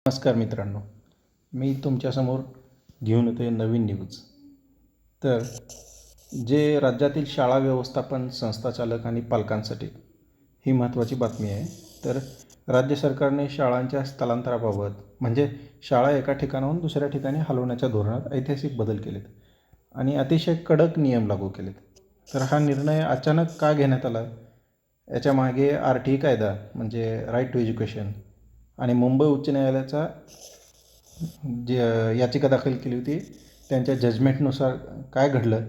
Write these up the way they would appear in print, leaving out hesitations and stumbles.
नमस्कार मित्रांनो, मी तुमच्यासमोर घेऊन येतो आहे नवीन न्यूज. तर जे राज्यातील शाळा व्यवस्थापन संस्थाचालक आणि पालकांसाठी ही महत्त्वाची बातमी आहे. तर राज्य सरकारने शाळांच्या स्थलांतराबाबत म्हणजे शाळा एका ठिकाणाहून दुसऱ्या ठिकाणी हलवण्याच्या धोरणात ऐतिहासिक बदल केलेत आणि अतिशय कडक नियम लागू केलेत. तर हा निर्णय अचानक का घेण्यात आला, याच्यामागे RTI कायदा म्हणजे राईट टू एज्युकेशन आणि मुंबई उच्च न्यायालयाचा जे याचिका दाखल केली होती त्यांच्या जजमेंटनुसार काय घडलं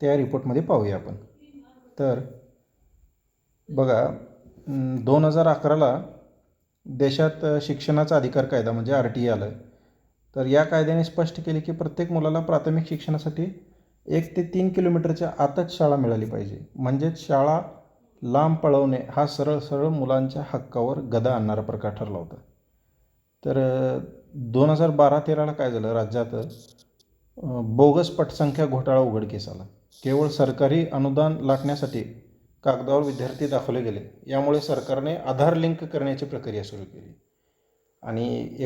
त्या रिपोर्टमध्ये पाहूया आपण. तर बघा, 2011ला देशात शिक्षणाचा अधिकार कायदा म्हणजे RTI आलं. तर या कायद्याने स्पष्ट केले की प्रत्येक मुलाला प्राथमिक शिक्षणासाठी 1 ते 3 किलोमीटरच्या आतच शाळा मिळाली पाहिजे. म्हणजेच शाळा लांब पळवणे हा सरळ मुलांच्या हक्कावर गदा आणणारा प्रकार ठरला होता. तर 2012-13ला काय झालं, राज्यात बोगस पटसंख्या घोटाळा उघडकीस आला. केवळ सरकारी अनुदान लाटण्यासाठी कागदावर विद्यार्थी दाखवले गेले. यामुळे सरकारने आधार लिंक करण्याची प्रक्रिया सुरू केली आणि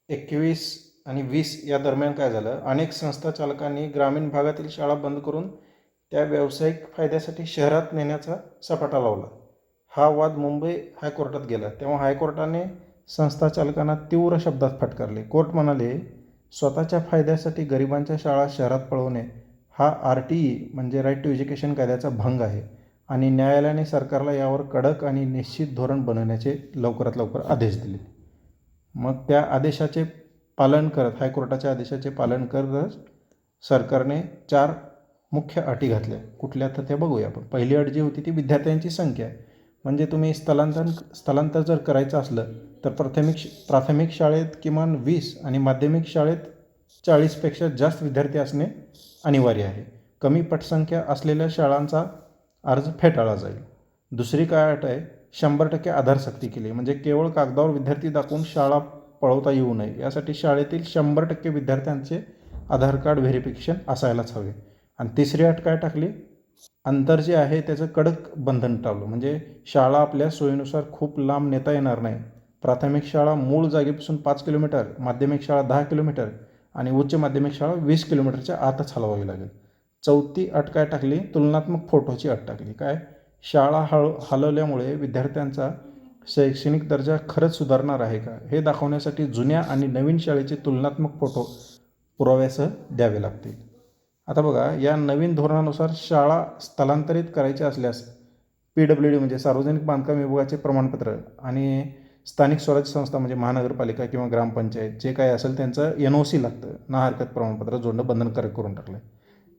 21 आणि 20 या दरम्यान काय झालं, अनेक संस्था चालकांनी ग्रामीण भागातील शाळा बंद करून त्या व्यावसायिक फायद्यासाठी शहरात नेण्याचा सपाटा लावला. हा वाद मुंबई हायकोर्टात गेला. तेव्हा हायकोर्टाने संस्था चालकांना तीव्र शब्दात फटकारले. कोर्ट म्हणाले, स्वतःच्या फायद्यासाठी गरिबांच्या शाळा शहरात पळवणे हा RTI म्हणजे राईट टू एज्युकेशन कायद्याचा भंग आहे आणि न्यायालयाने सरकारला यावर कडक आणि निश्चित धोरण बनवण्याचे लवकरात लवकर आदेश दिले. मग त्या आदेशाचे पालन करत, हायकोर्टाच्या आदेशाचे पालन करत सरकारने 4 मुख्य अटी घातल्या. कुठल्या तर त्या बघूया आपण. पहिली अट जी होती ती विद्यार्थ्यांची संख्या. म्हणजे तुम्ही स्थलांतर जर करायचं असलं तर प्राथमिक शाळेत किमान 20 आणि माध्यमिक शाळेत 40पेक्षा जास्त विद्यार्थी असणे अनिवार्य आहे. कमी पटसंख्या असलेल्या शाळांचा अर्ज फेटाळला जाईल. दुसरी काय अट आहे, 100% आधारसक्ती केली. म्हणजे केवळ कागदावर विद्यार्थी दाखवून शाळा पळवता येऊ नये यासाठी शाळेतील 100% विद्यार्थ्यांचे आधार कार्ड व्हेरिफिकेशन असायलाच हवे. आणि तिसरी अट काय टाकली, अंतर जे आहे त्याचं कडक बंधन टाळलं. म्हणजे शाळा आपल्या सोयीनुसार खूप लांब नेता येणार नाही. प्राथमिक शाळा मूळ जागेपासून 5 किलोमीटर, माध्यमिक शाळा 10 किलोमीटर आणि उच्च माध्यमिक शाळा 20 किलोमीटरच्या आतच हलवावी लागेल. चौथी अट काय टाकली, तुलनात्मक फोटोची अट टाकली. काय, शाळा हलवल्यामुळे विद्यार्थ्यांचा शैक्षणिक दर्जा खरंच सुधारणार आहे का हे दाखवण्यासाठी जुन्या आणि नवीन शाळेचे तुलनात्मक फोटो पुराव्यासह द्यावे लागतील. आता बघा, या नवीन धोरणानुसार शाळा स्थलांतरित करायच्या असल्यास PWD म्हणजे सार्वजनिक बांधकाम विभागाचे प्रमाणपत्र आणि स्थानिक स्वराज्य संस्था म्हणजे महानगरपालिका किंवा ग्रामपंचायत जे काय असेल त्यांचं NOC लागतं, ना हरकत प्रमाणपत्र जोडणं बंधनकारक करून टाकलं.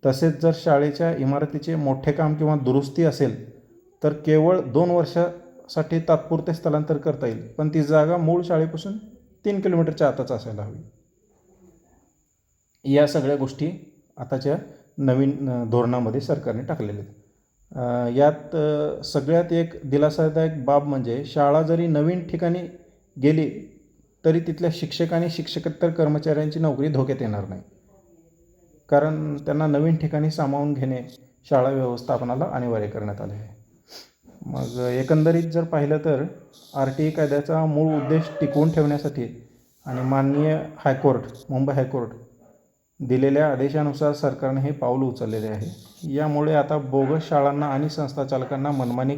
तसेच जर शाळेच्या इमारतीचे मोठे काम किंवा दुरुस्ती असेल तर केवळ 2 वर्षासाठी तात्पुरते स्थलांतर करता येईल, पण ती जागा मूळ शाळेपासून 3 किलोमीटरच्या आतच असायला हवी. या सगळ्या गोष्टी आताच्या नवीन धोरणामध्ये सरकारने टाकलेल्या आहेत. यात सगळ्यात एक दिलासादायक बाब म्हणजे शाळा जरी नवीन ठिकाणी गेली तरी तिथल्या शिक्षक आणि शिक्षकेतर कर्मचाऱ्यांची नोकरी धोक्यात येणार नाही, कारण त्यांना नवीन ठिकाणी सामावून घेणे शाळा व्यवस्थापनाला अनिवार्य करण्यात आले आहे. मग एकंदरीत जर पाहिलं तर RTI कायद्याचा मूळ उद्देश टिकवून ठेवण्यासाठी आणि माननीय मुंबई हायकोर्ट दिलेल्या आदेशानुसार सरकारने हे पाऊल उचललेले आहे. यामुळे आता बोगस शाळांना आणि संस्था चालकांना मनमानी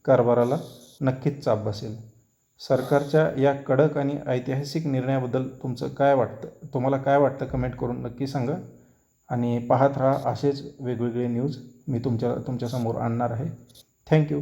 कारभाराला नक्कीच चाप बसेल. सरकारच्या या कडक आणि ऐतिहासिक निर्णयाबद्दल तुम्हाला काय वाटतं कमेंट करून नक्की सांगा आणि पाहत राहा. असेच वेगवेगळे न्यूज मी तुमच्यासमोर आणणार आहे. थँक्यू.